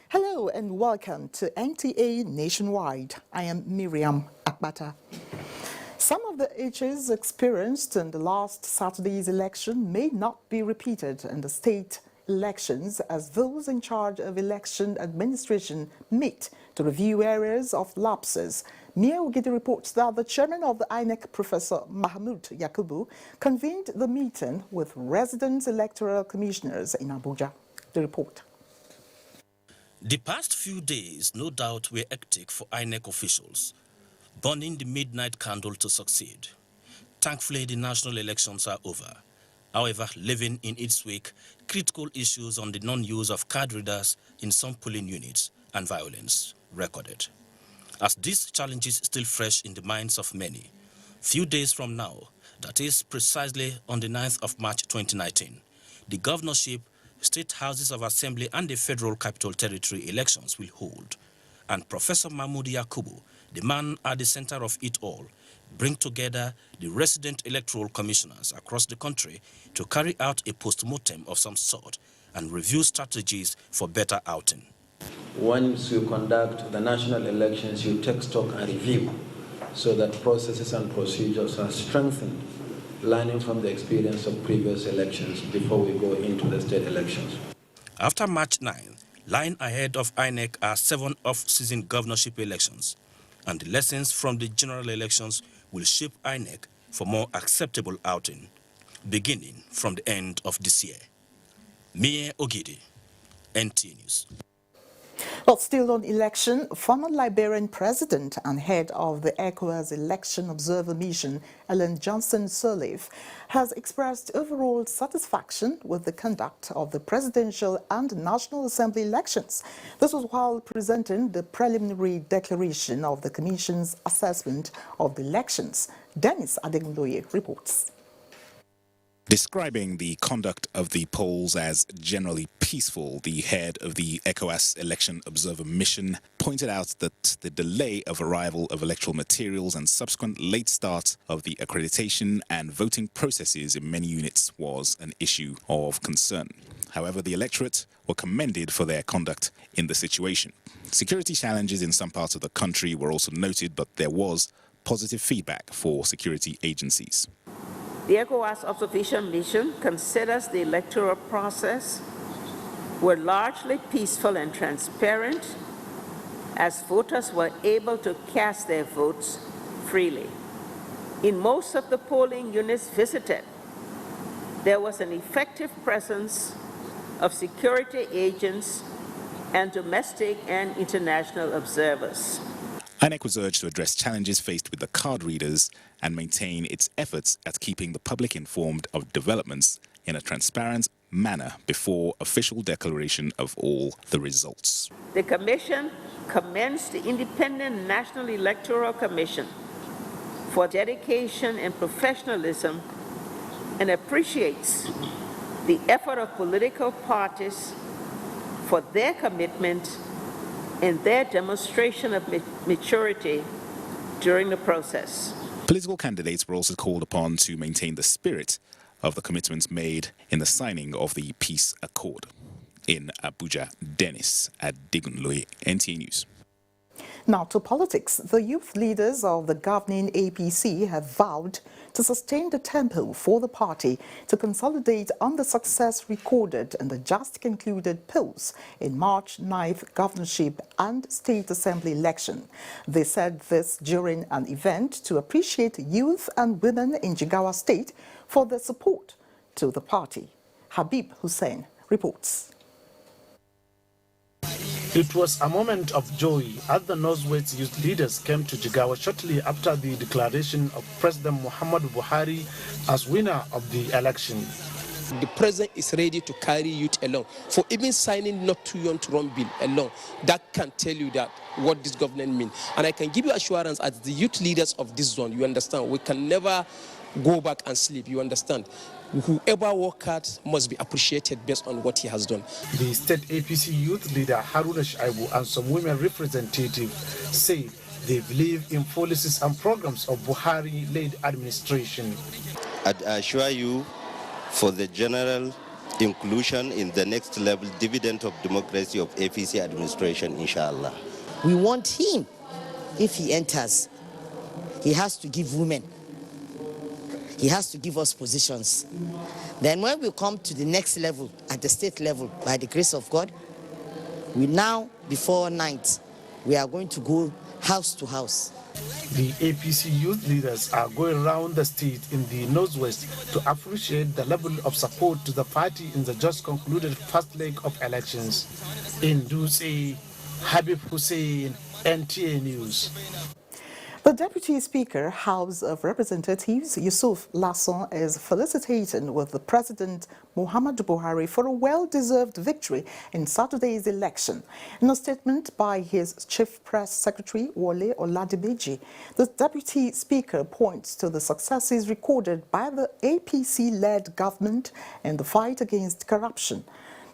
Hello and welcome to NTA Nationwide. I am Miriam Akbata. Some of the issues experienced in the last Saturday's election may not be repeated in the state elections as those in charge of election administration meet to review areas of lapses. Mia Ogidi reports that the chairman of the INEC, Professor Mahmoud Yakubu, convened the meeting with resident electoral commissioners in Abuja. The report. The past few days, no doubt, were hectic for INEC officials, burning the midnight candle to succeed. Thankfully, the national elections are over. However, leaving in its wake critical issues on the non-use of card readers in some polling units and violence recorded. As these challenges still fresh in the minds of many, few days from now, that is precisely on the 9th of March 2019, the governorship, state houses of assembly and the federal capital territory elections will hold. And Professor Mahmoud Yakubu, the man at the center of it all, bring together the resident electoral commissioners across the country to carry out a post-mortem of some sort and review strategies for better outing. Once you conduct the national elections, you take stock and review so that processes and procedures are strengthened, learning from the experience of previous elections before we go into the state elections. After March 9, lying ahead of INEC are 7 off-season governorship elections, and the lessons from the general elections will shape INEC for more acceptable outing, beginning from the end of this year. Mie Ogidi, NT News. Well, still on election, former Liberian president and head of the ECOWAS Election Observer Mission, Ellen Johnson Sirleaf, has expressed overall satisfaction with the conduct of the presidential and National Assembly elections. This was while presenting the preliminary declaration of the Commission's assessment of the elections. Dennis Adegunloye reports. Describing the conduct of the polls as generally peaceful, the head of the ECOWAS Election Observer Mission pointed out that the delay of arrival of electoral materials and subsequent late start of the accreditation and voting processes in many units was an issue of concern. However, the electorate were commended for their conduct in the situation. Security challenges in some parts of the country were also noted, but there was positive feedback for security agencies. The ECOWAS Observation Mission considers the electoral process were largely peaceful and transparent, as voters were able to cast their votes freely. In most of the polling units visited, there was an effective presence of security agents and domestic and international observers. INEC was urged to address challenges faced with the card readers and maintain its efforts at keeping the public informed of developments in a transparent manner before official declaration of all the results. The Commission commends the Independent National Electoral Commission for dedication and professionalism and appreciates the effort of political parties for their commitment and their demonstration of maturity during the process. Political candidates were also called upon to maintain the spirit of the commitments made in the signing of the peace accord. In Abuja, Dennis Adegunloye, NTA News. Now to politics. The youth leaders of the governing APC have vowed to sustain the tempo for the party to consolidate on the success recorded in the just concluded polls in March 9th governorship and state assembly election. They said this during an event to appreciate youth and women in Jigawa State for their support to the party. Habib Hussein reports. It was a moment of joy as the Northwest youth leaders came to Jigawa shortly after the declaration of President Muhammadu Buhari as winner of the election. The president is ready to carry youth along. For even signing not too young to run bill alone, that can tell you that what this government means. And I can give you assurance as the youth leaders of this zone, you understand, we can never go back and sleep, you understand. Whoever worked hard must be appreciated based on what he has done. The state APC youth leader Haruna Shaibu and some women representatives say they believe in policies and programs of Buhari-led administration. I assure you, for the general inclusion in the next level dividend of democracy of APC administration, inshallah. We want him, if he enters, he has to give women. He has to give us positions. Then when we come to the next level, at the state level, by the grace of God, we now, before night, we are going to go house to house. The APC youth leaders are going around the state in the Northwest to appreciate the level of support to the party in the just concluded first leg of elections. In Dutse, Habib Hussein, NTA News. The Deputy Speaker, House of Representatives, Yusuf Lasson, is felicitating with the President Muhammadu Buhari for a well-deserved victory in Saturday's election. In a statement by his Chief Press Secretary, Wole Oladimeji, the Deputy Speaker points to the successes recorded by the APC-led government in the fight against corruption,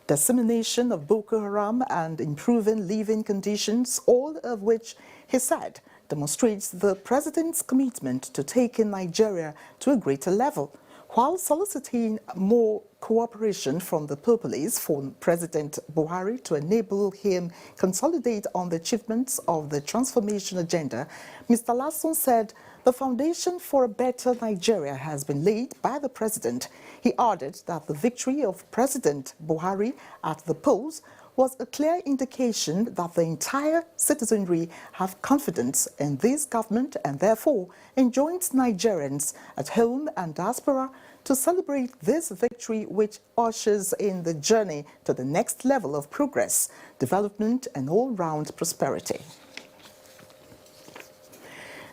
dissemination of Boko Haram and improving living conditions, all of which, he said, demonstrates the president's commitment to taking Nigeria to a greater level, while soliciting more cooperation from the populace for President Buhari to enable him consolidate on the achievements of the transformation agenda. Mr. Lasson said the foundation for a better Nigeria has been laid by the president. He added that the victory of President Buhari at the polls was a clear indication that the entire citizenry have confidence in this government and therefore enjoins Nigerians at home and diaspora to celebrate this victory, which ushers in the journey to the next level of progress, development and all-round prosperity.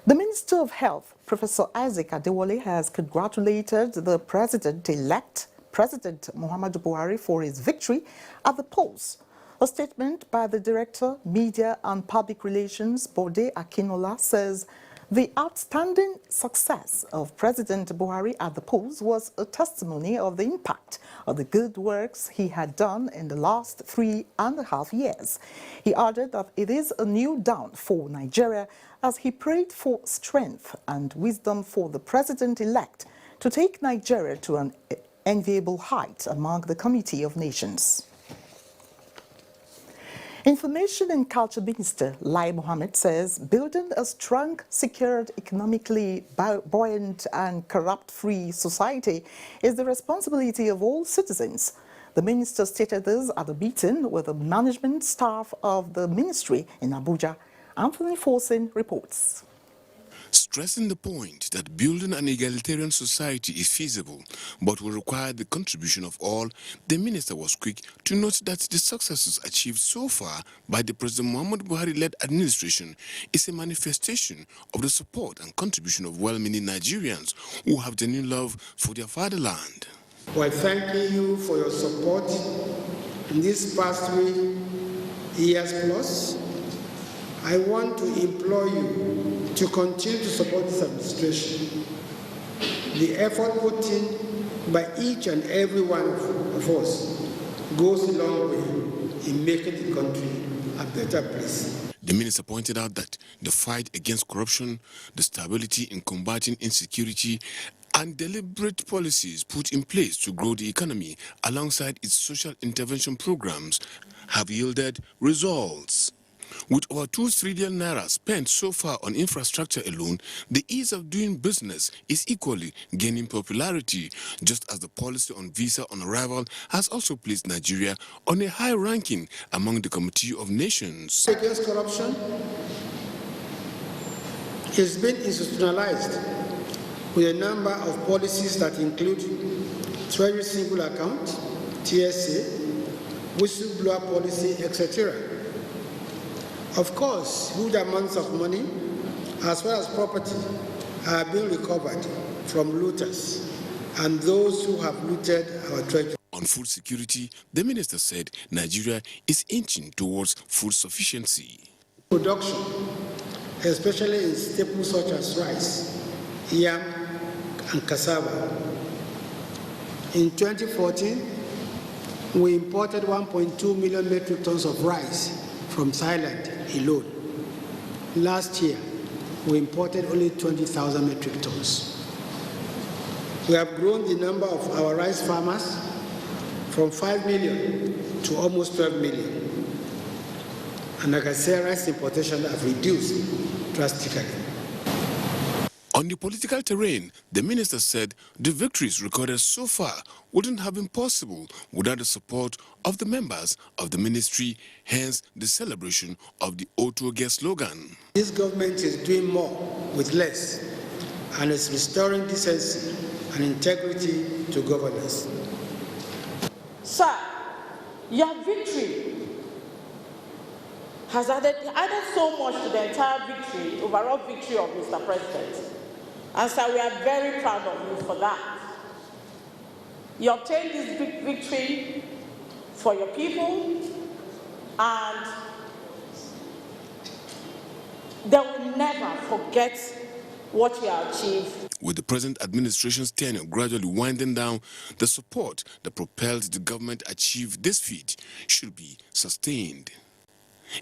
The Minister of Health, Professor Isaac Adewale, has congratulated the President-elect, President Muhammadu Buhari, for his victory at the polls. A statement by the Director, Media and Public Relations, Bode Akinola, says the outstanding success of President Buhari at the polls was a testimony of the impact of the good works he had done in the last 3.5 years. He added that it is a new dawn for Nigeria as he prayed for strength and wisdom for the President-elect to take Nigeria to an enviable height among the Committee of Nations. Information and Culture Minister Lai Mohammed says building a strong, secured, economically buoyant and corrupt-free society is the responsibility of all citizens. The minister stated this at a meeting with the management staff of the ministry in Abuja. Anthony Forsen reports. Stressing the point that building an egalitarian society is feasible but will require the contribution of all, the minister was quick to note that the successes achieved so far by the President Muhammadu Buhari-led administration is a manifestation of the support and contribution of well-meaning Nigerians who have genuine love for their fatherland. While thanking you for your support in this past 3 years plus, I want to implore you to continue to support this administration. The effort put in by each and every one of us goes a long way in making the country a better place. The minister pointed out that the fight against corruption, the stability in combating insecurity, and deliberate policies put in place to grow the economy alongside its social intervention programs have yielded results. With over 2 trillion naira spent so far on infrastructure alone, the ease of doing business is equally gaining popularity, just as the policy on visa on arrival has also placed Nigeria on a high ranking among the Committee of Nations. Against corruption has been institutionalized with a number of policies that include Treasury Single Account, TSA, whistleblower policy, etc. Of course, huge amounts of money as well as property are being recovered from looters and those who have looted our treasury. On food security, the minister said Nigeria is inching towards food sufficiency. Production, especially in staples such as rice, yam, and cassava. In 2014, we imported 1.2 million metric tons of rice from Thailand alone. Last year, we imported only 20,000 metric tons. We have grown the number of our rice farmers from 5 million to almost 12 million. And like I say, rice importation have reduced drastically. On the political terrain, the minister said the victories recorded so far wouldn't have been possible without the support of the members of the ministry, hence the celebration of the Otoge slogan. This government is doing more with less and is restoring decency and integrity to governance. Sir, your victory has added so much to the entire victory, overall victory of Mr. President. And sir, we are very proud of you for that. You obtained this big victory for your people, and they will never forget what you have achieved. With the present administration's tenure gradually winding down, the support that propelled the government achieve this feat should be sustained.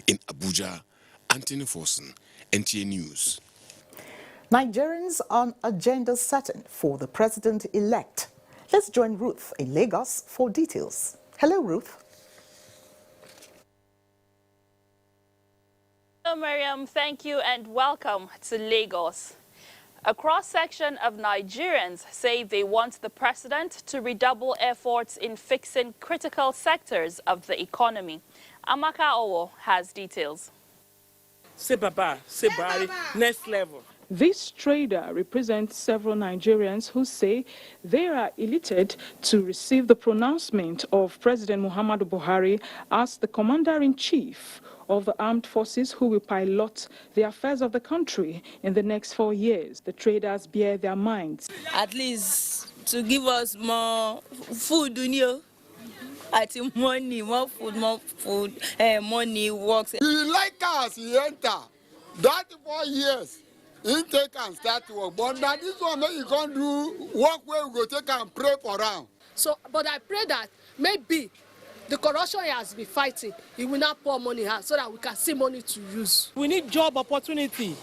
In Abuja, Anthony Forson, NTA News. Nigerians on agenda setting for the president-elect. Let's join Ruth in Lagos for details. Hello, Ruth. Hello, Miriam. Thank you and welcome to Lagos. A cross-section of Nigerians say they want the president to redouble efforts in fixing critical sectors of the economy. Amaka Owo has details. Say Baba, say Bari, next level. This trader represents several Nigerians who say they are elated to receive the pronouncement of President Muhammadu Buhari as the commander-in-chief of the armed forces who will pilot the affairs of the country in the next 4 years. The traders bear their minds. At least to give us more food, I think money, more food, money works. He like us, he enter. 34 years. He take and start work, but now this one you can't do work where we go take and pray for him. So, but I pray that maybe the corruption he has been fighting, he will not pour money out so that we can see money to use. We need job opportunity.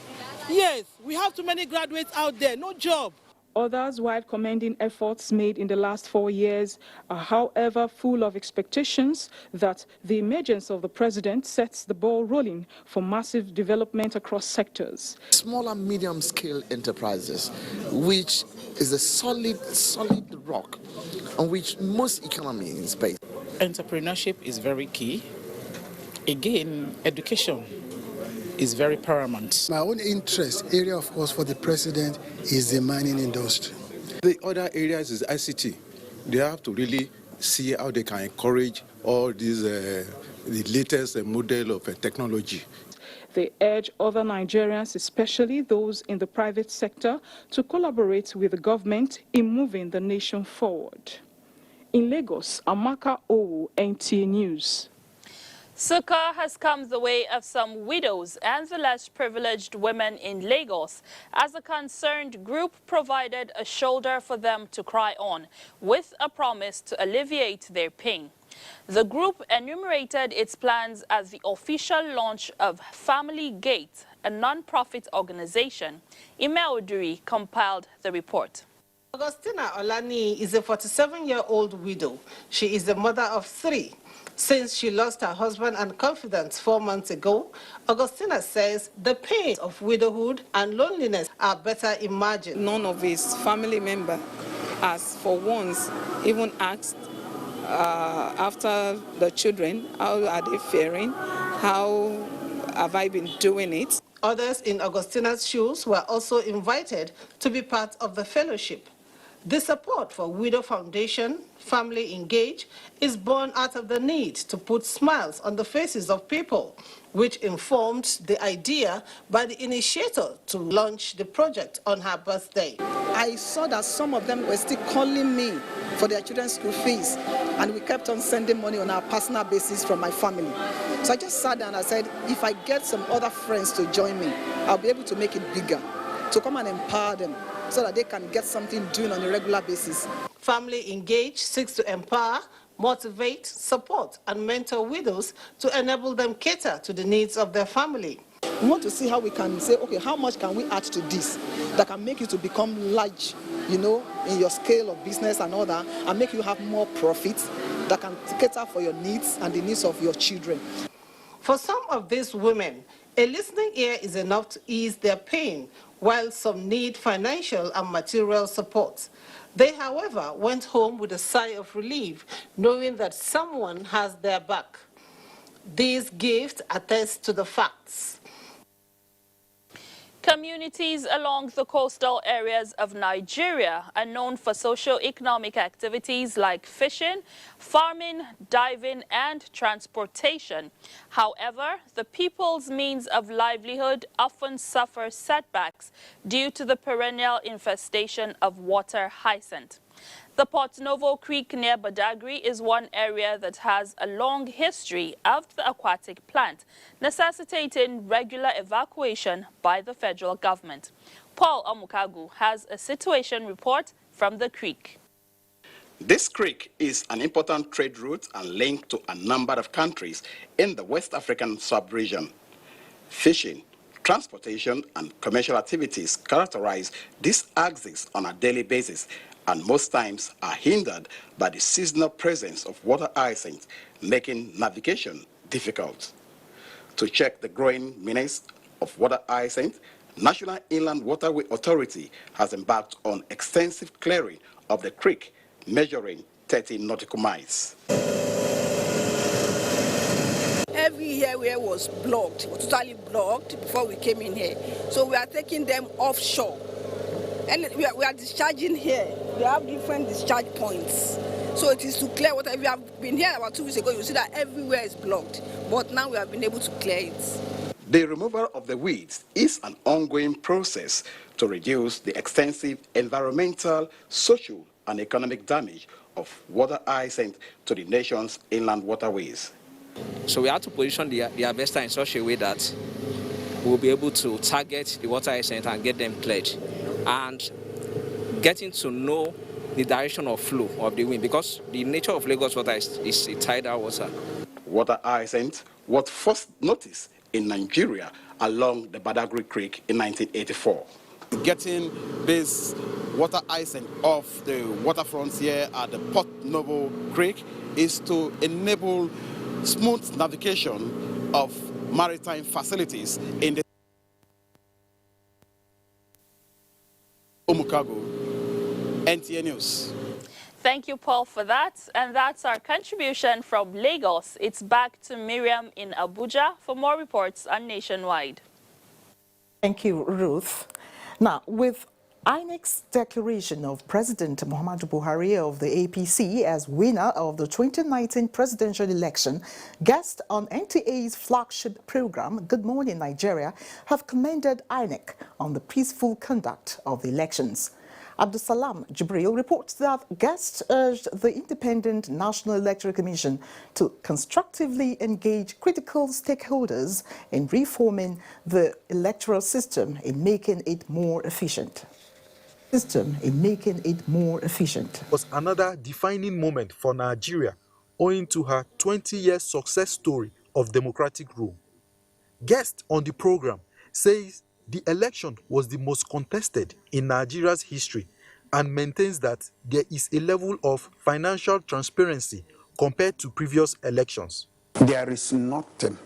Yes, we have too many graduates out there, no job. Others, while commending efforts made in the last 4 years, are however full of expectations that the emergence of the president sets the ball rolling for massive development across sectors. Small and medium-scale enterprises, which is a solid rock on which most economy is based. Entrepreneurship is very key. Again, education is very paramount. My own interest area, of course, for the president is the mining industry. The other areas is ICT. They have to really see how they can encourage all these the latest model of technology. They urge other Nigerians, especially those in the private sector, to collaborate with the government in moving the nation forward. In Lagos, Amaka Owo, NTA News. Succor has come the way of some widows and the less privileged women in Lagos, as a concerned group provided a shoulder for them to cry on, with a promise to alleviate their pain. The group enumerated its plans as the official launch of Family Gate, a non-profit organization. Ime Oduri compiled the report. Augustina Olani is a 47-year-old widow. She is the mother of 3. Since she lost her husband and confidant 4 months ago, Augustina says the pain of widowhood and loneliness are better imagined. None of his family member has for once even asked after the children, how are they faring? How have I been doing it? Others in Augustina's shoes were also invited to be part of the fellowship. The support for Widow Foundation, Family Engage, is born out of the need to put smiles on the faces of people, which informed the idea by the initiator to launch the project on her birthday. I saw that some of them were still calling me for their children's school fees, and we kept on sending money on our personal basis from my family. So I just sat down and I said, if I get some other friends to join me, I'll be able to make it bigger, to come and empower them so that they can get something doing on a regular basis. Family Engage seeks to empower, motivate, support, and mentor widows to enable them cater to the needs of their family. We want to see how we can say, okay, how much can we add to this that can make you to become large, you know, in your scale of business and all that, and make you have more profits that can cater for your needs and the needs of your children. For some of these women, a listening ear is enough to ease their pain, while some need financial and material support. They, however, went home with a sigh of relief, knowing that someone has their back. These gifts attest to the facts. Communities along the coastal areas of Nigeria are known for socio-economic activities like fishing, farming, diving, and transportation. However, the people's means of livelihood often suffer setbacks due to the perennial infestation of water hyacinth. The Port Novo Creek near Badagry is one area that has a long history of the aquatic plant, necessitating regular evacuation by the federal government. Paul Omukagu has a situation report from the creek. This creek is an important trade route and link to a number of countries in the West African sub-region. Fishing, transportation, and commercial activities characterize this axis on a daily basis, and most times are hindered by the seasonal presence of water hyacinth, making navigation difficult. To check the growing menace of water hyacinth, National Inland Waterway Authority has embarked on extensive clearing of the creek, measuring 30 nautical miles. Every year where was blocked, was totally blocked before we came in here. So we are taking them offshore. And we are discharging here. They have different discharge points. So it is to clear water. If you have been here about 2 weeks ago, you see that everywhere is blocked. But now we have been able to clear it. The removal of the weeds is an ongoing process to reduce the extensive environmental, social, and economic damage of water hyacinth to the nation's inland waterways. So we have to position the harvester in such a way that we'll be able to target the water hyacinth and get them cleared. And getting to know the direction of flow of the wind, because the nature of Lagos water is a tidal water. Water hyacinth was first noticed in Nigeria along the Badagry Creek in 1984. Getting this water hyacinth off the waterfronts here at the Port Novo Creek is to enable smooth navigation of maritime facilities in the Omukago, NTA News. Thank you, Paul, for that. And that's our contribution from Lagos. It's back to Miriam in Abuja for more reports on Nationwide. Thank you, Ruth. Now, with INEC's declaration of President Muhammadu Buhari of the APC as winner of the 2019 presidential election, guests on NTA's flagship program, Good Morning Nigeria, have commended INEC on the peaceful conduct of the elections. Abdusalam Jibril reports that guests urged the Independent National Electoral Commission to constructively engage critical stakeholders in reforming the electoral system in making it more efficient. Was another defining moment for Nigeria owing to her 20-year success story of democratic rule. Guest on the program says the election was the most contested in Nigeria's history and maintains that there is a level of financial transparency compared to previous elections. There is nothing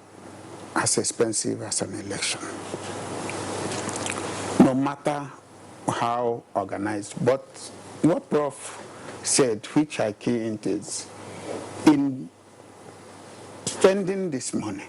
as expensive as an election, no matter how organized. But what Prof said, which I key into, is in spending this money,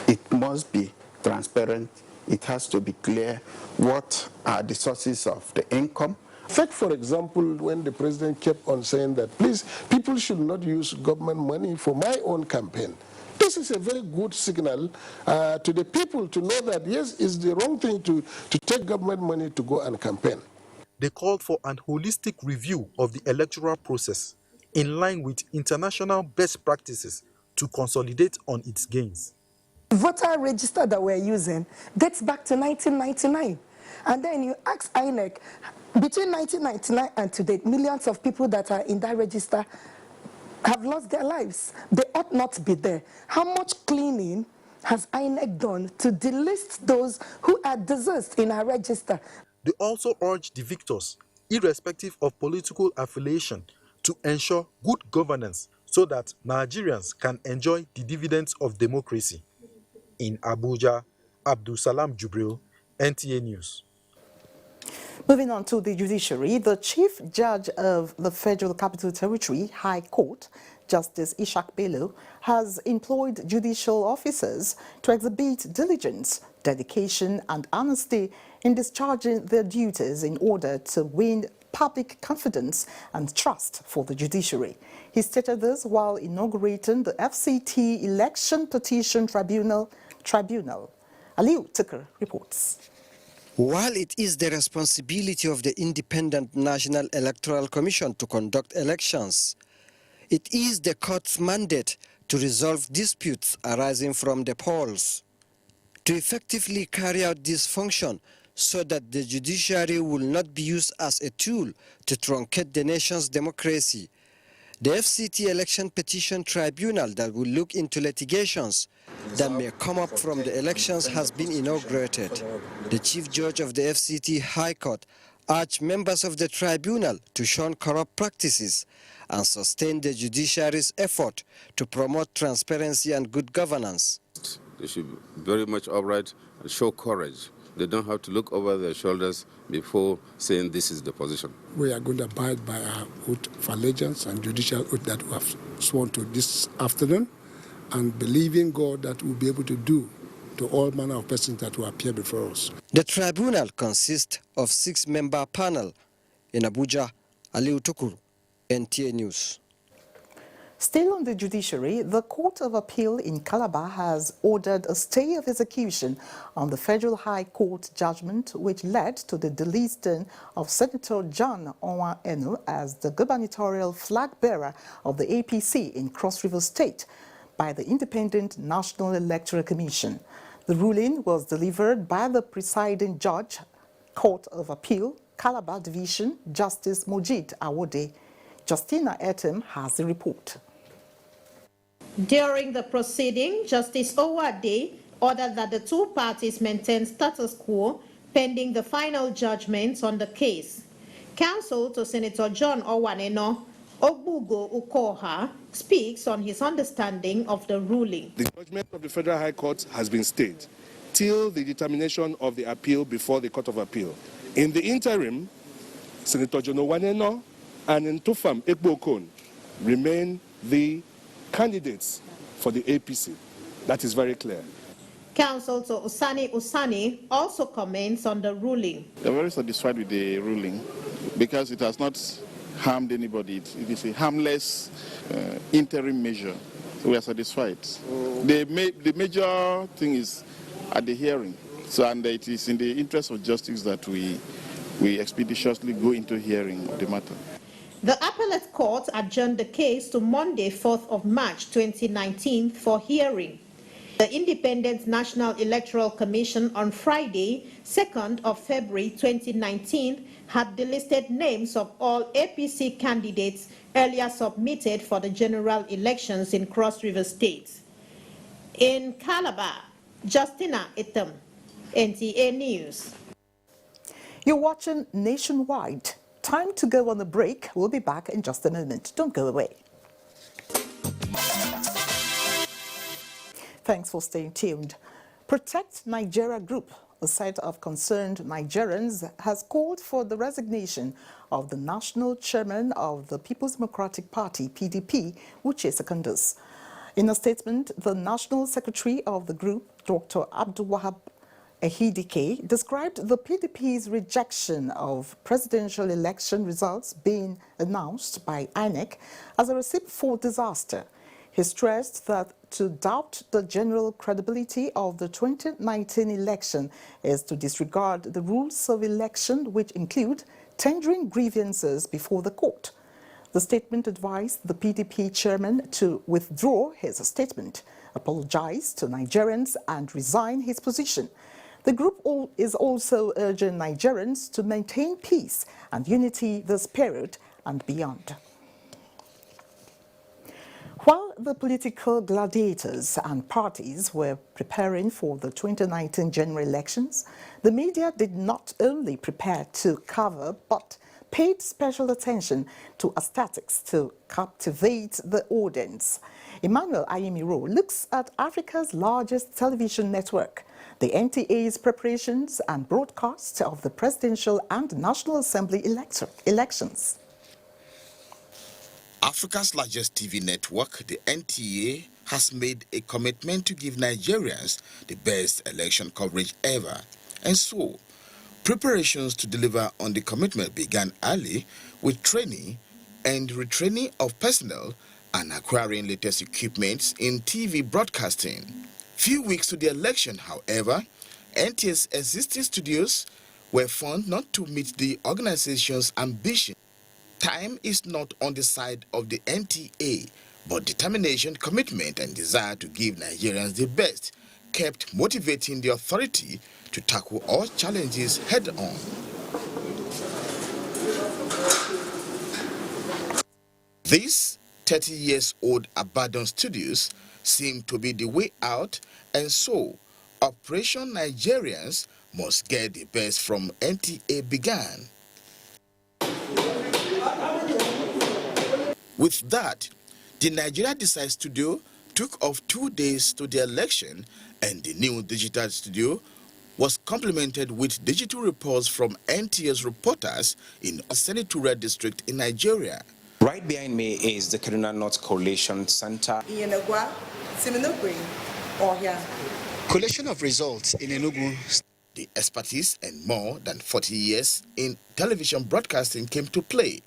it must be transparent. It has to be clear what are the sources of the income Take, for example, when the president kept on saying that, please, people should not use government money for my own campaign. This is a very good signal to the people to know that, yes, it's the wrong thing to take government money to go and campaign. They called for an holistic review of the electoral process in line with international best practices to consolidate on its gains. The voter register that we're using dates back to 1999. And then you ask INEC, between 1999 and today, millions of people that are in that register have lost their lives. They ought not to be there. How much cleaning has INEC done to delist those who are deceased in our register? They also urged the victors, irrespective of political affiliation, to ensure good governance so that Nigerians can enjoy the dividends of democracy. In Abuja, Abdul Salam Jubril, NTA News. Moving on to the judiciary, the Chief Judge of the Federal Capital Territory High Court, Justice Ishak Bello, has employed judicial officers to exhibit diligence, dedication and honesty in discharging their duties in order to win public confidence and trust for the judiciary. He stated this while inaugurating the FCT Election Petition Tribunal. Aliu Tukur reports. While it is the responsibility of the Independent National Electoral Commission to conduct elections, it is the court's mandate to resolve disputes arising from the polls. To effectively carry out this function so that the judiciary will not be used as a tool to truncate the nation's democracy, the FCT Election Petition Tribunal that will look into litigations that may come up from the elections has been inaugurated. The Chief Judge of the FCT High Court urged members of the tribunal to shun corrupt practices and sustain the judiciary's effort to promote transparency and good governance. They should be very much upright and show courage. They don't have to look over their shoulders before saying this is the position. We are going to abide by our oath of allegiance and judicial oath that we have sworn to this afternoon, and believe in God that we'll be able to do to all manner of persons that will appear before us. The tribunal consists of 6-member panel. In Abuja, Aliu Tukur, NTA News. Still on the judiciary, the Court of Appeal in Calabar has ordered a stay of execution on the Federal High Court judgment which led to the delisting of Senator John Onwa-Enu as the gubernatorial flag bearer of the APC in Cross River State by the Independent National Electoral Commission. The ruling was delivered by the presiding judge, Court of Appeal, Calabar Division, Justice Mojid Awode. Justina Etem has the report. During the proceeding, Justice Owade ordered that the two parties maintain status quo pending the final judgment on the case. Counsel to Senator John Onwa-Enu, Ogbugo Ukoha, speaks on his understanding of the ruling. The judgment of the Federal High Court has been stayed till the determination of the appeal before the Court of Appeal. In the interim, Senator John Onwa-Enu and Ntufam Ekbokon remain the candidates for the APC. That is very clear. Counsel to Usani also comments on the ruling. We are very satisfied with the ruling because it has not harmed anybody. It is a harmless interim measure. So we are satisfied. The major thing is at the hearing. So, and it is in the interest of justice that we expeditiously go into hearing of the matter. The appellate court adjourned the case to Monday, 4th of March 2019 for hearing. The Independent National Electoral Commission on Friday, 2nd of February 2019, had delisted names of all APC candidates earlier submitted for the general elections in Cross River State. In Calabar, Justina Etem, NTA News. You're watching Nationwide. Time to go on a break. We'll be back in just a moment. Don't go away. Thanks for staying tuned. Protect Nigeria Group, a set of concerned Nigerians, has called for the resignation of the national chairman of the People's Democratic Party, PDP, Uche Secondus. In a statement, the national secretary of the group, Dr. Abdul Wahab Ehidike described the PDP's rejection of presidential election results being announced by INEC as a recipe for disaster. He stressed that to doubt the general credibility of the 2019 election is to disregard the rules of election, which include tendering grievances before the court. The statement advised the PDP chairman to withdraw his statement, apologize to Nigerians and resign his position. The group is also urging Nigerians to maintain peace and unity this period and beyond. While the political gladiators and parties were preparing for the 2019 general elections, the media did not only prepare to cover but paid special attention to aesthetics to captivate the audience. Emmanuel Ayemiro looks at Africa's largest television network, the NTA's preparations and broadcast of the presidential and National Assembly elections. Africa's largest TV network, the NTA, has made a commitment to give Nigerians the best election coverage ever. And so, preparations to deliver on the commitment began early with training and retraining of personnel and acquiring latest equipment in TV broadcasting. Few weeks to the election, however, NTA's existing studios were found not to meet the organization's ambition. Time is not on the side of the NTA, but determination, commitment, and desire to give Nigerians the best kept motivating the authority to tackle all challenges head-on. These 30-years-old abandoned studios seem to be the way out, and so Operation Nigerians Must Get the Best from NTA began. With that, the Nigeria Decide studio took off 2 days to the election, and the new digital studio was complemented with digital reports from NTA's reporters in a senatorial district in Nigeria. Right behind me is the Kaduna North Coalition Center. Collation of results in Enugu. The expertise and more than 40 years in television broadcasting came to play.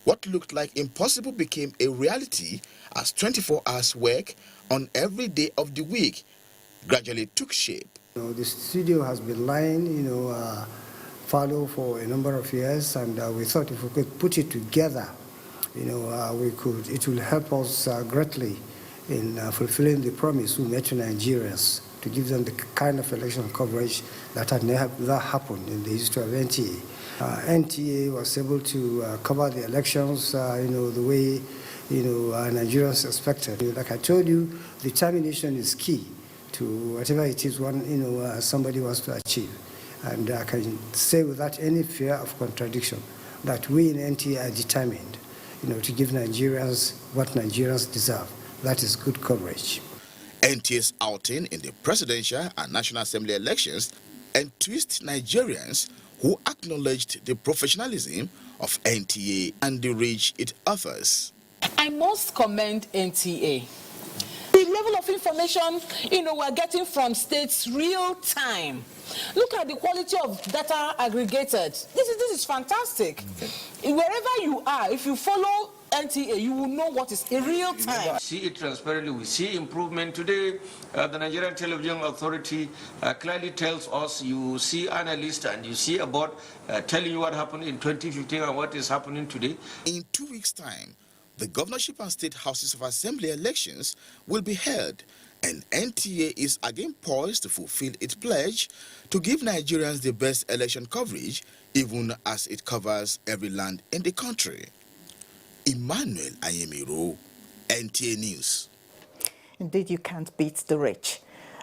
What looked like impossible became a reality as 24 hours work on every day of the week gradually took shape. The studio has been lying, fallow for a number of years, and we thought if we could put it together, it will help us greatly in fulfilling the promise we made to Nigerians to give them the kind of election coverage that had never happened in the history of NTA. NTA was able to cover the elections, the way, Nigerians expected. Like I told you, determination is key to whatever it is somebody wants to achieve. And I can say without any fear of contradiction that we in NTA are determined, to give Nigerians what Nigerians deserve. That is good coverage. NTA's outing in the presidential and National Assembly elections enthused Nigerians who acknowledged the professionalism of NTA and the reach it offers. I must commend NTA. The level of information, we're getting from states real time. Look at the quality of data aggregated. This is fantastic. Wherever you are, if you follow NTA, you will know what is in real time. See it transparently. We see improvement today. The Nigerian Television Authority clearly tells us. You see analysts and you see about telling you what happened in 2015 and what is happening today. In 2 weeks' time, the governorship and state houses of assembly elections will be held, and NTA is again poised to fulfill its pledge to give Nigerians the best election coverage, even as it covers every land in the country. Emmanuel Ayemiro, NTA News. Indeed, you can't beat the rich.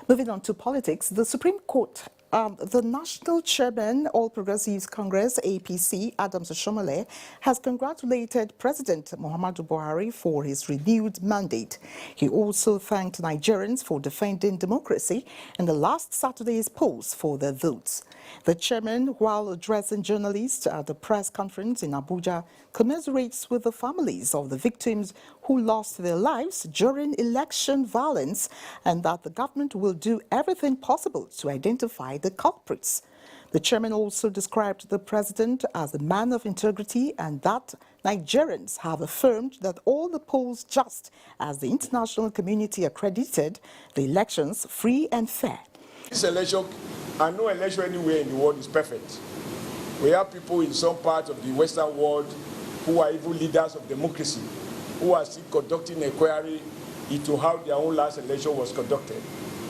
Moving on to politics, the Supreme Court, the National Chairman, All Progressives Congress, APC, Adams Oshiomhole, has congratulated President Muhammadu Buhari for his renewed mandate. He also thanked Nigerians for defending democracy in the last Saturday's polls for their votes. The chairman, while addressing journalists at the press conference in Abuja, commiserates with the families of the victims who lost their lives during election violence, and that the government will do everything possible to identify the culprits. The chairman also described the president as a man of integrity and that Nigerians have affirmed that all the polls just as the international community accredited the elections free and fair. This election, and no election anywhere in the world is perfect. We have people in some parts of the Western world who are even leaders of democracy, who are still conducting inquiry into how their own last election was conducted.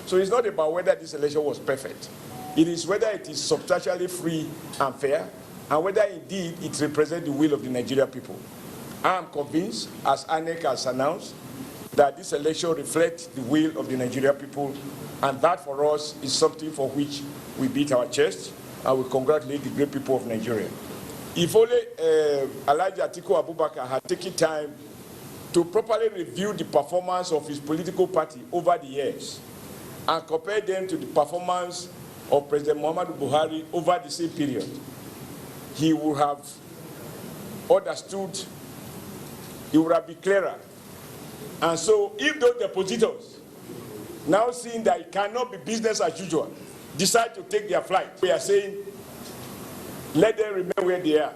So it's not about whether this election was perfect. It is whether it is substantially free and fair, and whether indeed it represents the will of the Nigerian people. I am convinced, as INEC has announced, that this election reflects the will of the Nigerian people, and that for us is something for which we beat our chest, and we congratulate the great people of Nigeria. If only Alhaji Atiku Abubakar had taken time to properly review the performance of his political party over the years and compare them to the performance of President Muhammadu Buhari over the same period, he would have understood, he would have been clearer. And so if those depositors, now seeing that it cannot be business as usual, decide to take their flight, we are saying, let them remain where they are.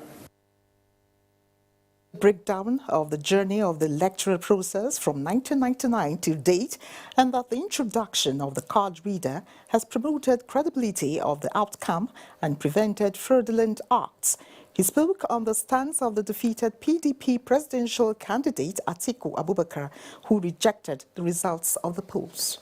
Breakdown of the journey of the electoral process from 1999 to date, and that the introduction of the card reader has promoted credibility of the outcome and prevented fraudulent acts. He spoke on the stance of the defeated PDP presidential candidate Atiku Abubakar, who rejected the results of the polls.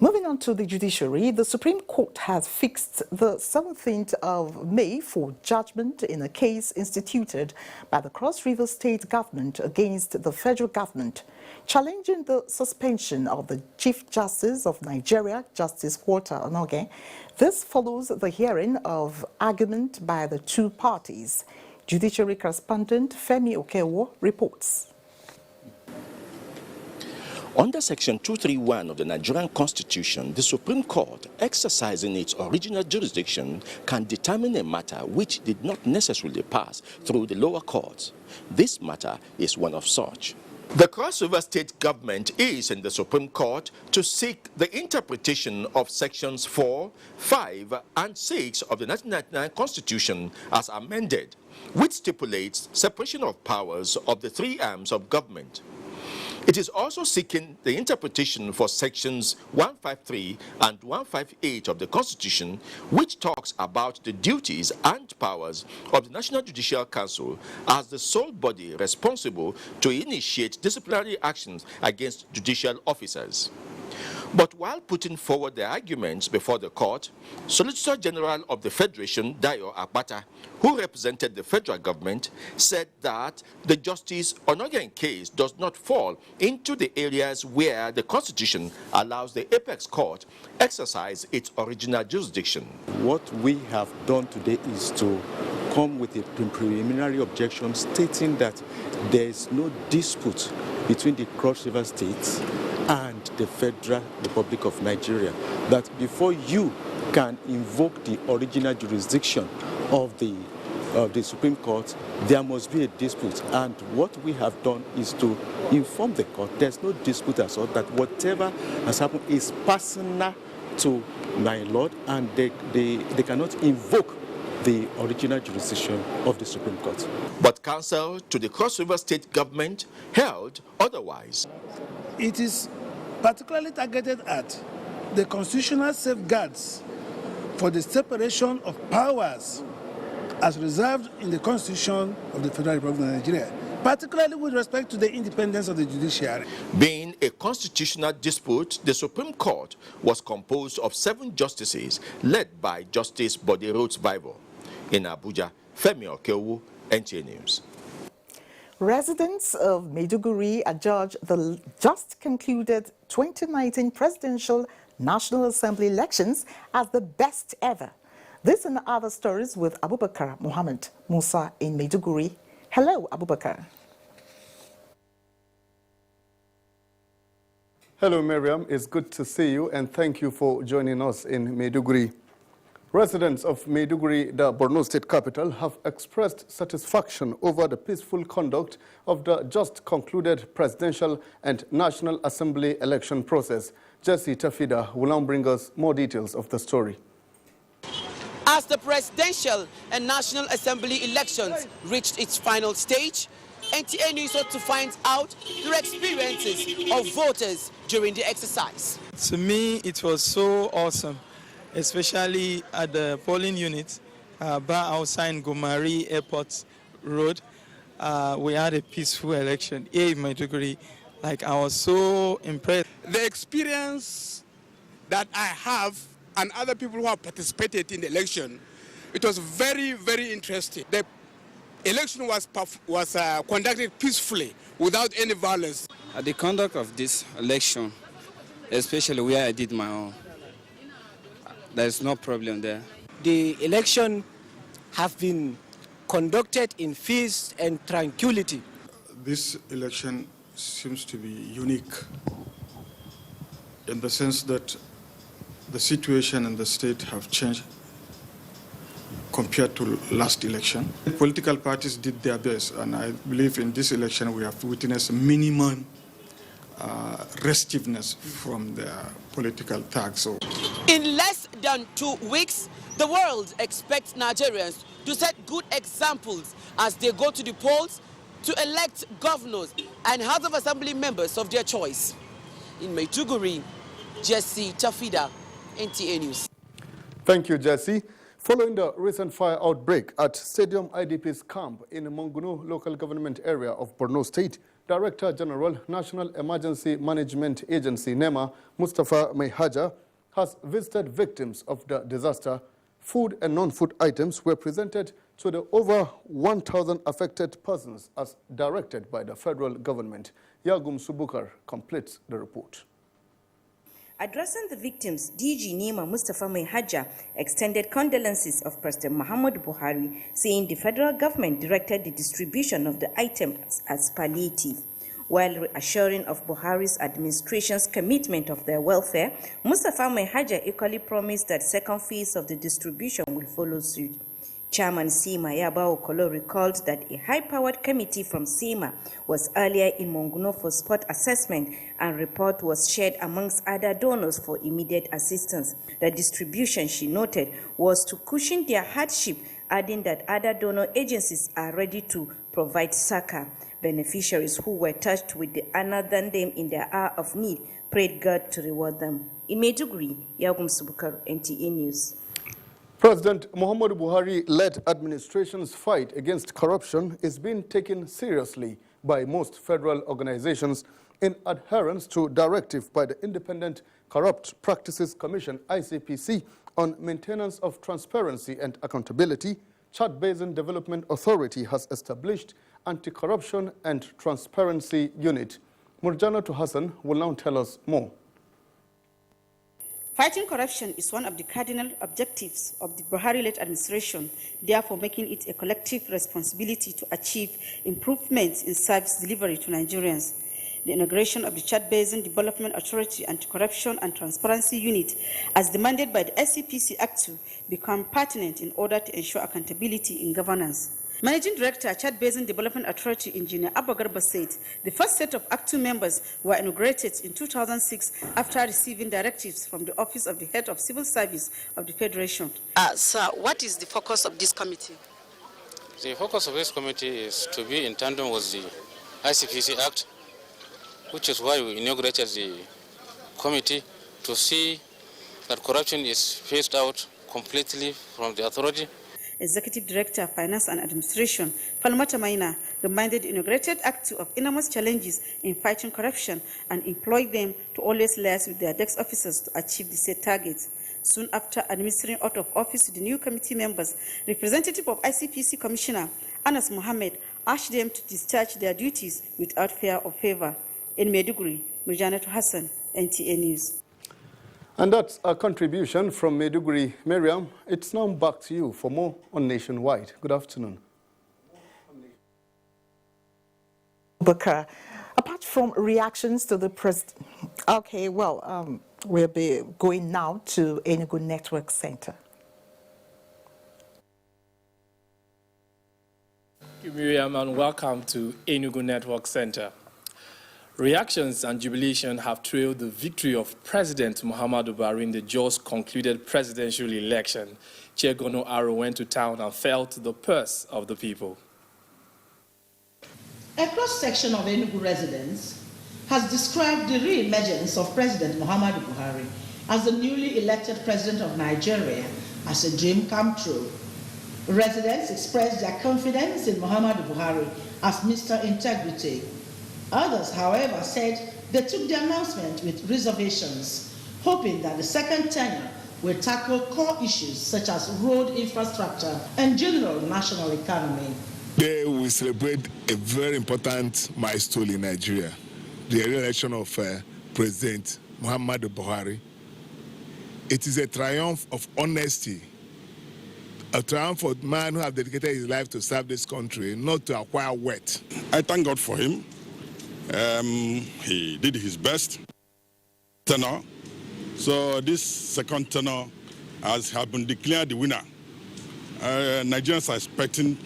Moving on to the judiciary, the Supreme Court has fixed the 17th of May for judgment in a case instituted by the Cross River State government against the federal government, challenging the suspension of the Chief Justice of Nigeria, Justice Walter Onoge. This follows the hearing of argument by the two parties. Judiciary correspondent Femi Okewo reports. Under Section 231 of the Nigerian Constitution, the Supreme Court, exercising its original jurisdiction, can determine a matter which did not necessarily pass through the lower courts. This matter is one of such. The Cross River State government is in the Supreme Court to seek the interpretation of Sections 4, 5, and 6 of the 1999 Constitution as amended, which stipulates separation of powers of the three arms of government. It is also seeking the interpretation for sections 153 and 158 of the Constitution, which talks about the duties and powers of the National Judicial Council as the sole body responsible to initiate disciplinary actions against judicial officers. But while putting forward the arguments before the court, Solicitor General of the Federation, Dayo Akbata, who represented the federal government, said that the Justice Onogen case does not fall into the areas where the Constitution allows the apex court exercise its original jurisdiction. What we have done today is to come with a preliminary objection stating that there is no dispute between the Cross River States and the Federal Republic of Nigeria, that before you can invoke the original jurisdiction of the Supreme Court, there must be a dispute. And what we have done is to inform the court there's no dispute at all, that whatever has happened is personal to my lord, and they cannot invoke the original jurisdiction of the Supreme Court. But counsel to the Cross River State government held otherwise. It is particularly targeted at the constitutional safeguards for the separation of powers as reserved in the Constitution of the Federal Republic of Nigeria, particularly with respect to the independence of the judiciary. Being a constitutional dispute, the Supreme Court was composed of 7 justices led by Justice Bode Rhodes-Vival. In Abuja, Femi Okewu, NTA News. Residents of Maiduguri adjudged the just concluded 2019 presidential National Assembly elections as the best ever. This and other stories with Abubakar Muhammad Musa in Maiduguri. Hello, Abubakar. Hello, Miriam. It's good to see you, and thank you for joining us in Maiduguri. Residents of Maiduguri, the Borno state capital, have expressed satisfaction over the peaceful conduct of the just concluded presidential and National Assembly election process. Jesse Tafida will now bring us more details of the story. As the presidential and National Assembly elections reached its final stage, NTA News sought to find out the experiences of voters during the exercise. To me, it was so awesome, especially at the polling unit, bar outside Gomari Airport Road. We had a peaceful election here in Maiduguri. Like, I was so impressed. The experience that I have and other people who have participated in the election, it was very, very interesting. The election was conducted peacefully without any violence. The conduct of this election, especially where I did my own, there's no problem there. The election have been conducted in peace and tranquility. This election seems to be unique in the sense that the situation in the state have changed compared to last election. The political parties did their best, and I believe in this election we have witnessed minimum restiveness from the political thugs. In less than 2 weeks, the world expects Nigerians to set good examples as they go to the polls to elect governors and House of Assembly members of their choice. In Maiduguri, Jesse Tafida, NTA News. Thank you, Jesse. Following the recent fire outbreak at Stadium IDP's camp in the Monguno local government area of Borno State, Director General, National Emergency Management Agency, NEMA, Mustafa Maihaja, has visited victims of the disaster. Food and non-food items were presented to the over 1,000 affected persons as directed by the federal government. Yagum Subukar completes the report. Addressing the victims, DG NEMA Mustafa Maihaja extended condolences of President Muhammadu Buhari, saying the federal government directed the distribution of the items as palliative. While reassuring of Buhari's administration's commitment of their welfare, Mustafa Maihaja equally promised that second phase of the distribution will follow suit. Chairman Sima Yabao Kolo recalled that a high-powered committee from Sima was earlier in Monguno for spot assessment, and report was shared amongst other donors for immediate assistance. The distribution, she noted, was to cushion their hardship, adding that other donor agencies are ready to provide succor. Beneficiaries who were touched with the honor than them in their hour of need prayed God to reward them. In Maiduguri, Yagum Subukar, NTA News. President Muhammadu Buhari-led administration's fight against corruption is being taken seriously by most federal organizations in adherence to directive by the Independent Corrupt Practices Commission, ICPC, on maintenance of transparency and accountability. Chad Basin Development Authority has established Anti-Corruption and Transparency Unit. Murjanatu Hassan will now tell us more. Fighting corruption is one of the cardinal objectives of the Buhari-led administration, therefore making it a collective responsibility to achieve improvements in service delivery to Nigerians. The inauguration of the Chad Basin Development Authority Anti-Corruption and Transparency Unit, as demanded by the SCPC Act 2, become pertinent in order to ensure accountability in governance. Managing Director, Chad Basin Development Authority, Engineer Abba Garba said the first set of Act 2 members were inaugurated in 2006 after receiving directives from the Office of the Head of Civil Service of the Federation. Sir, what is the focus of this committee? The focus of this committee is to be in tandem with the ICPC Act, which is why we inaugurated the committee to see that corruption is phased out completely from the authority. Executive Director, Finance and Administration, Falmata Maina, reminded the inaugurated Act 2 of enormous challenges in fighting corruption and employed them to always liaise with their desk officers to achieve the set targets. Soon after administering out of office to the new committee members, representative of ICPC Commissioner Anas Mohammed asked them to discharge their duties without fear or favor. In Maiduguri, Murjanatu Hassan, NTA News. And that's a contribution from Maiduguri. Miriam, it's now back to you for more on Nationwide. Good afternoon. Booker, apart from reactions to the president, okay, well, we'll be going now to Enugu Network Center. Thank you, Miriam, and welcome to Enugu Network Center. Reactions and jubilation have trailed the victory of President Muhammadu Buhari in the just concluded presidential election. Chair Gono Aro went to town and felt the pulse of the people. A cross-section of Enugu residents has described the re-emergence of President Muhammadu Buhari as the newly elected president of Nigeria as a dream come true. Residents expressed their confidence in Muhammadu Buhari as Mr. Integrity. Others, however, said they took the announcement with reservations, hoping that the second tenure will tackle core issues such as road infrastructure and general national economy. Today we celebrate a very important milestone in Nigeria, the re-election of President Muhammadu Buhari. It is a triumph of honesty, a triumph for a man who has dedicated his life to serve this country, not to acquire wealth. I thank God for him. He did his best tenor. So this second tenor has been declared the winner. Nigerians are expecting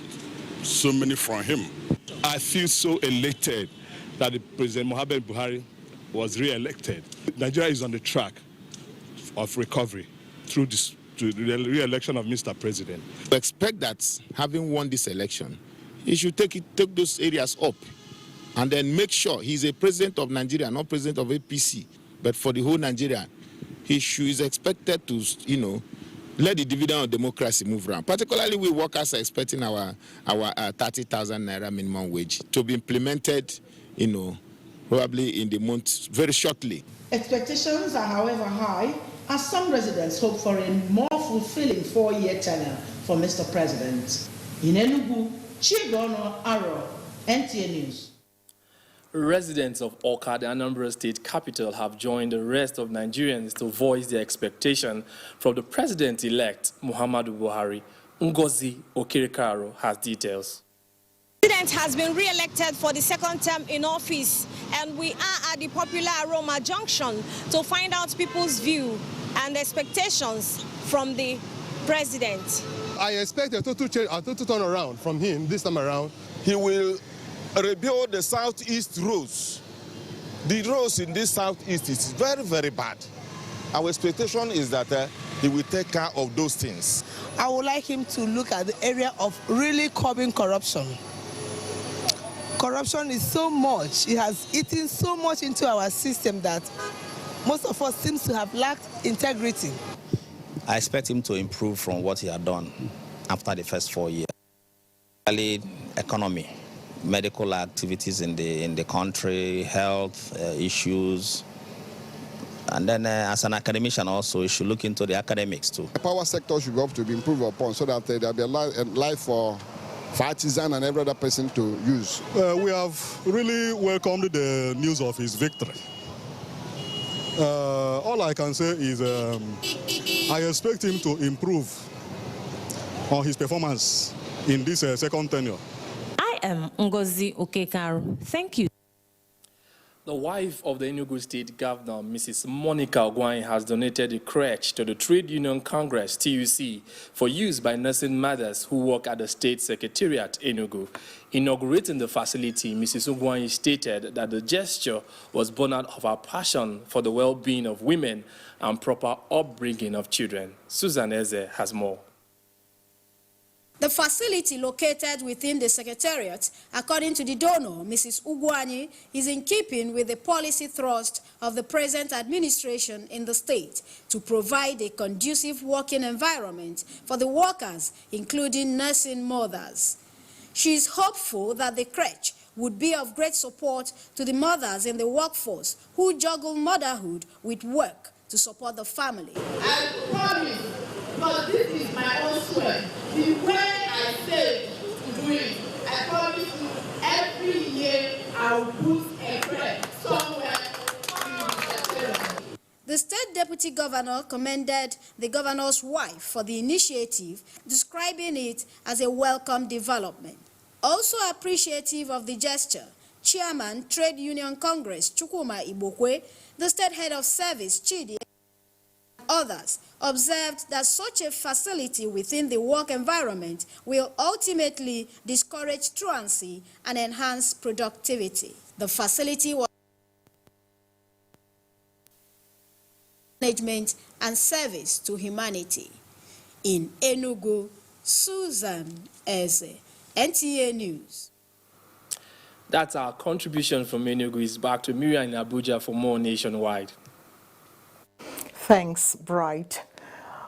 so many from him. I feel so elated that President Muhammadu Buhari was re-elected. Nigeria is on the track of recovery through the re-election of Mr. President. I expect that having won this election, he should take those areas up and then make sure he's a president of Nigeria, not president of APC, but for the whole Nigeria. He is expected to, let the dividend of democracy move around. Particularly, we workers are expecting our 30,000 naira minimum wage to be implemented, probably in the month very shortly. Expectations are, however, high as some residents hope for a more fulfilling 4-year tenure for Mr. President. In Enugu, Chigono Aro, NTA News. Residents of Awka, the Anambra State capital, have joined the rest of Nigerians to voice their expectation from the president-elect, Muhammadu Buhari. Ngozi Okirikaro has details. The president has been re-elected for the second term in office, and we are at the popular Aroma Junction to find out people's view and expectations from the president. I expect a total change, a total turnaround from him this time around. He will rebuild the southeast roads. The roads in this southeast is very, very bad. Our expectation is that he will take care of those things. I would like him to look at the area of really curbing corruption. Corruption is so much, it has eaten so much into our system that most of us seems to have lacked integrity. I expect him to improve from what he had done after the first 4 years. Economy, medical activities in the country, health issues, and then as an academician also, you should look into the academics too. The power sector should go up to be improved upon so that there will be a life for artisan and every other person to use. We have really welcomed the news of his victory. All I can say is I expect him to improve on his performance in this second tenure. I am Ngozi Okirikaro. Thank you. The wife of the Enugu State Governor, Mrs. Monica Ogwani, has donated a crèche to the Trade Union Congress, TUC, for use by nursing mothers who work at the State Secretariat, Enugu. Inaugurating the facility, Mrs. Ogwani stated that the gesture was born out of her passion for the well-being of women and proper upbringing of children. Susan Eze has more. The facility located within the Secretariat, according to the donor, Mrs. Ugwani, is in keeping with the policy thrust of the present administration in the state to provide a conducive working environment for the workers, including nursing mothers. She is hopeful that the crèche would be of great support to the mothers in the workforce who juggle motherhood with work to support the family. I promise, but this is my own sweat. The way I said to do it, I promise you every year I will put a crèche somewhere in the The state deputy governor commended the governor's wife for the initiative, describing it as a welcome development. Also appreciative of the gesture, Chairman, Trade Union Congress, Chukwuma Ibokwe, the state head of service, Chidi, and others observed that such a facility within the work environment will ultimately discourage truancy and enhance productivity. The facility was management, and service to humanity. In Enugu, Susan Eze, NTA News. That's our contribution from Enugu. Is back to Miriam in Abuja for more nationwide. Thanks, Bright.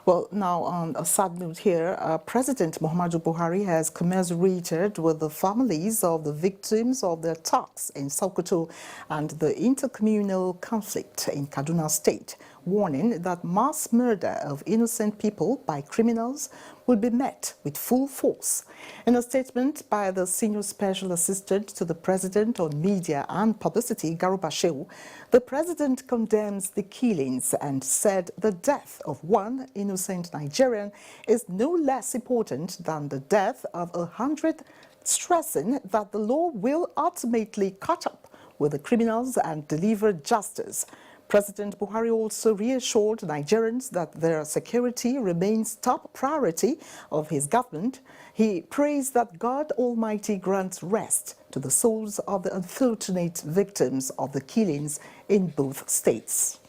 Well, now on a sad note here, President Muhammadu Buhari has commiserated with the families of the victims of the attacks in Sokoto and the intercommunal conflict in Kaduna State, warning that mass murder of innocent people by criminals will be met with full force. In a statement by the Senior Special Assistant to the President on Media and Publicity, Garuba Shehu, the President condemns the killings and said the death of one innocent Nigerian is no less important than the death of 100, stressing that the law will ultimately catch up with the criminals and deliver justice. President Buhari also reassured Nigerians that their security remains top priority of his government. He prays that God Almighty grants rest to the souls of the unfortunate victims of the killings in both states.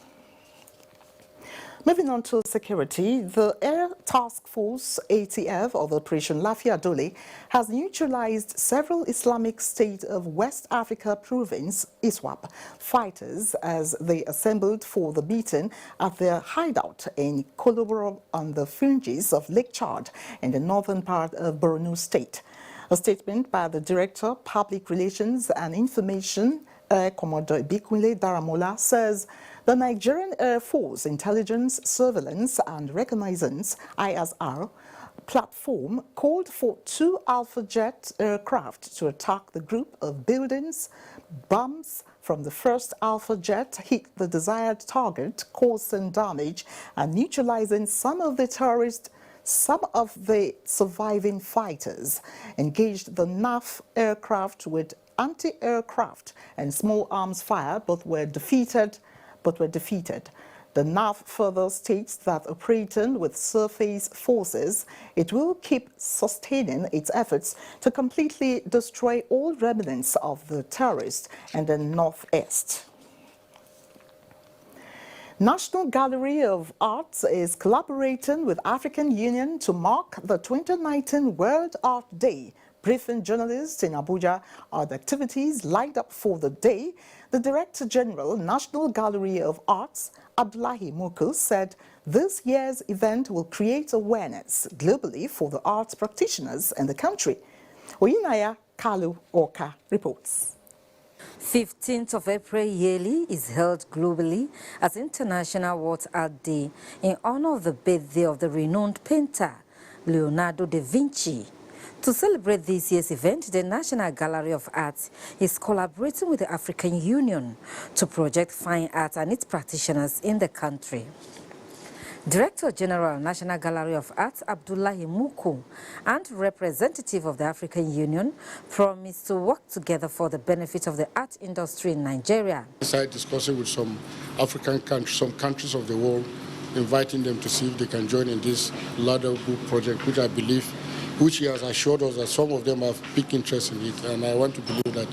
Moving on to security, the Air Task Force ATF of Operation Lafia Dole has neutralized several Islamic State of West Africa province ISWAP fighters as they assembled for the meeting at their hideout in Koloboro on the fringes of Lake Chad in the northern part of Borno State. A statement by the Director, Public Relations and Information, Commodore Bikunle Daramola, says the Nigerian Air Force Intelligence, Surveillance and Reconnaissance (ISR) platform called for 2 Alpha Jet aircraft to attack the group of buildings. Bombs from the first Alpha Jet hit the desired target, causing damage and neutralizing some of the terrorists. Some of the surviving fighters engaged the NAF aircraft with anti-aircraft and small arms fire, but were defeated. The NAF further states that operating with surface forces, it will keep sustaining its efforts to completely destroy all remnants of the terrorists in the northeast. National Gallery of Arts is collaborating with African Union to mark the 2019 World Art Day. Briefing journalists in Abuja on the activities lined up for the day, the Director General, National Gallery of Arts, Abdullahi Muku, said this year's event will create awareness globally for the arts practitioners in the country. Oyinaya Kalu Oka reports. 15th of April yearly is held globally as International World Art Day in honor of the birthday of the renowned painter Leonardo da Vinci. To celebrate this year's event, the National Gallery of Arts is collaborating with the African Union to project fine art and its practitioners in the country. Director General, National Gallery of Arts, Abdullahi Muku, and representative of the African Union promised to work together for the benefit of the art industry in Nigeria. I started discussing with some African countries, some countries of the world, inviting them to see if they can join in this laudable project, which I believe, which he has assured us that some of them have big interest in it, and I want to believe that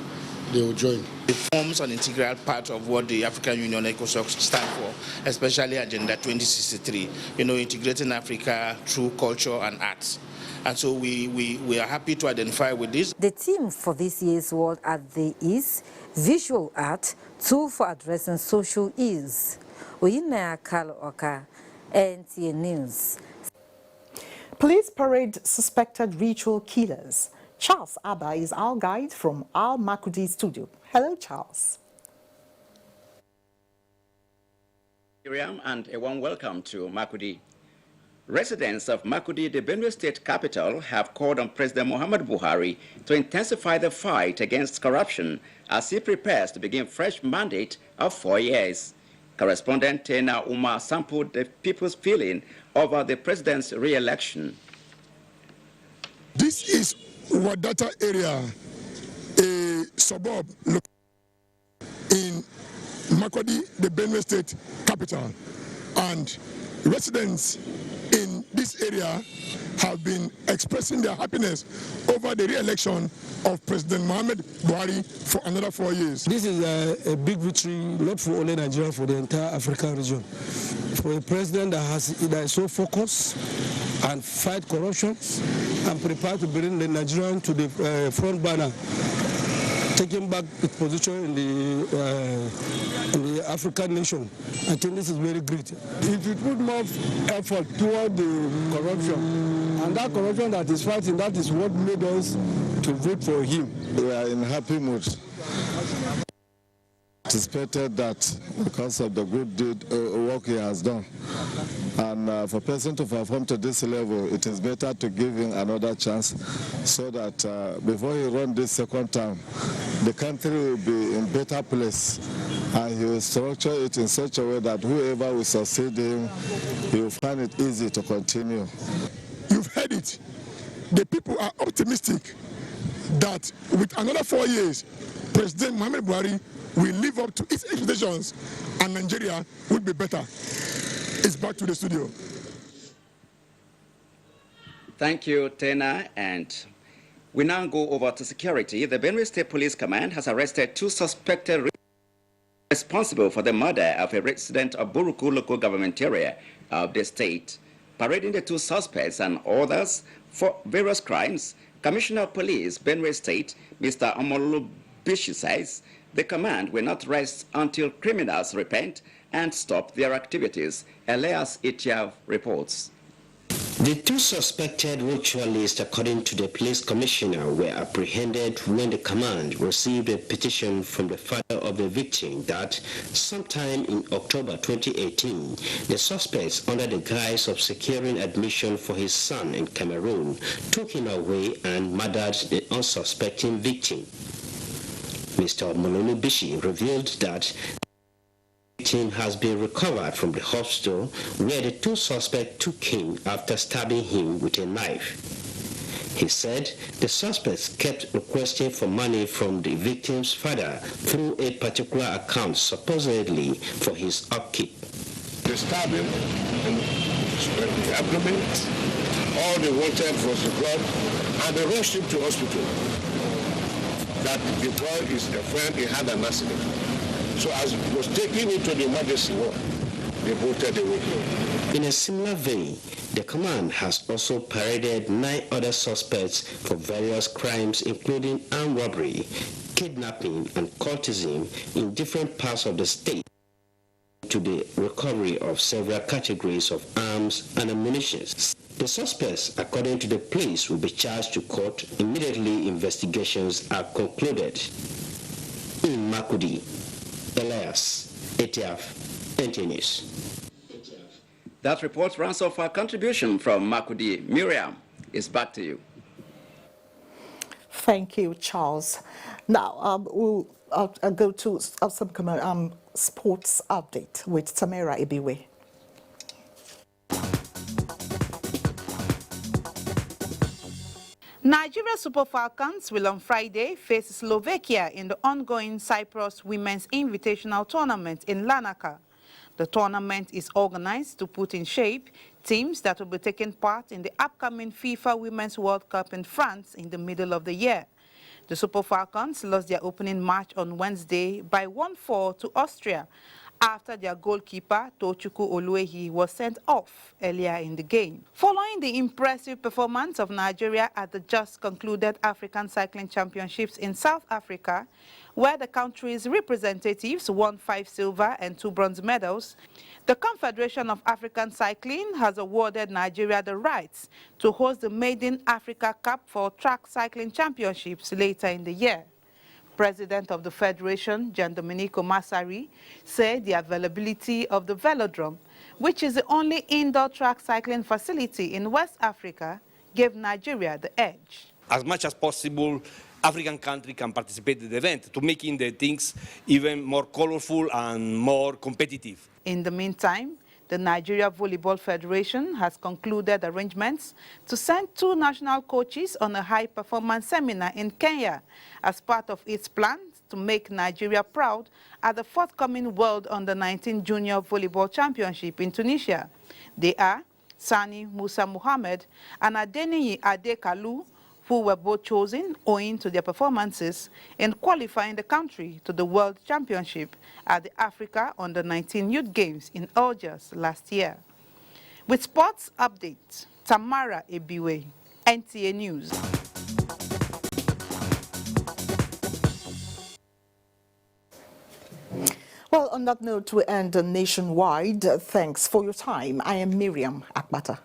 they will join. It forms an integral part of what the African Union ECOSOC stands for, especially Agenda 2063, integrating Africa through culture and arts. And so we are happy to identify with this. The theme for this year's World Art Day is Visual Art, Tool for Addressing Social Ills. Oyinaya Kalu Oka, NTA News. Police parade suspected ritual killers. Charles Abba is our guide from our Makudi studio. Hello, Charles. Miriam, and a warm welcome to Makudi. Residents of Makudi, the Benue State capital, have called on President Muhammadu Buhari to intensify the fight against corruption as he prepares to begin fresh mandate of 4 years. Correspondent Tena Umar sampled the people's feeling over the president's re-election. This is Wadata area, a suburb in Makudi, the Benue State capital, and residents in this this area have been expressing their happiness over the re-election of President Muhammad Buhari for another 4 years. This is a big victory, not for only Nigeria, for the entire African region. For a president that is so focused and fight corruption and prepared to bring the Nigerian to the front banner, taking back its position in the African nation. I think this is very great. If you put more effort toward the corruption, and that corruption that is fighting, that is what made us to vote for him. We are in happy mood. Anticipated that because of the good work he has done, and for a person to perform to this level, it is better to give him another chance, so that before he runs this second term, the country will be in better place, and he will structure it in such a way that whoever will succeed him, he will find it easy to continue. You've heard it. The people are optimistic that with another 4 years, President Muhammad Buhari will live up to its expectations and Nigeria will be better. It's back to the studio. Thank you, Tena. And we now go over to security. The Benue State Police Command has arrested 2 suspected responsible for the murder of a resident of Buruku local government area of the state. Parading the 2 suspects and others for various crimes, Commissioner of Police, Benue State, Mr. Omolu Bishi says the command will not rest until criminals repent and stop their activities. Elias Itiav reports. The 2 suspected ritualists, according to the police commissioner, were apprehended when the command received a petition from the father of the victim that sometime in October 2018, the suspects, under the guise of securing admission for his son in Cameroon, took him away and murdered the unsuspecting victim. Mr. Molonu Bishi revealed that the victim has been recovered from the hospital where the 2 suspects took him after stabbing him with a knife. He said the suspects kept requesting for money from the victim's father through a particular account, supposedly for his upkeep. The stabbing and the abdomen, all they wanted was the blood, and they rushed him to hospital. That the boy is a friend, he had an accident. So as he was taken into the emergency ward, they bolted away. In a similar vein, the command has also paraded 9 other suspects for various crimes, including armed robbery, kidnapping, and cultism in different parts of the state, to the recovery of several categories of arms and ammunition. The suspects, according to the police, will be charged to court immediately investigations are concluded. In Makudi, Elias Etiaf, NT News. That report runs off our contribution from Makudi. Miriam, it's back to you. Thank you, Charles. Now, we'll go to some sports update with Tamara Ibiwe. Nigeria Super Falcons will on Friday face Slovakia in the ongoing Cyprus Women's Invitational Tournament in Larnaca. The tournament is organized to put in shape teams that will be taking part in the upcoming FIFA Women's World Cup in France in the middle of the year. The Super Falcons lost their opening match on Wednesday by 1-4 to Austria after their goalkeeper, Tochukwu Oluehi, was sent off earlier in the game. Following the impressive performance of Nigeria at the just concluded African Cycling Championships in South Africa, where the country's representatives won 5 silver and 2 bronze medals, the Confederation of African Cycling has awarded Nigeria the rights to host the Maiden Africa Cup for Track Cycling Championships later in the year. President of the Federation, Gian Domenico Massari, said the availability of the velodrome, which is the only indoor track cycling facility in West Africa, gave Nigeria the edge. As much as possible, African countries can participate in the event to making the things even more colorful and more competitive. In the meantime, the Nigeria Volleyball Federation has concluded arrangements to send 2 national coaches on a high-performance seminar in Kenya as part of its plans to make Nigeria proud at the forthcoming World Under-19 Junior Volleyball Championship in Tunisia. They are Sani Musa Muhammad and Adeniyi Adekalu, who were both chosen owing to their performances in qualifying the country to the World Championship at the Africa Under-19 Youth Games in Algiers last year. With sports updates, Tamara Ebiwe, NTA News. Well, on that note, we end Nationwide. Thanks for your time. I am Miriam Akbata.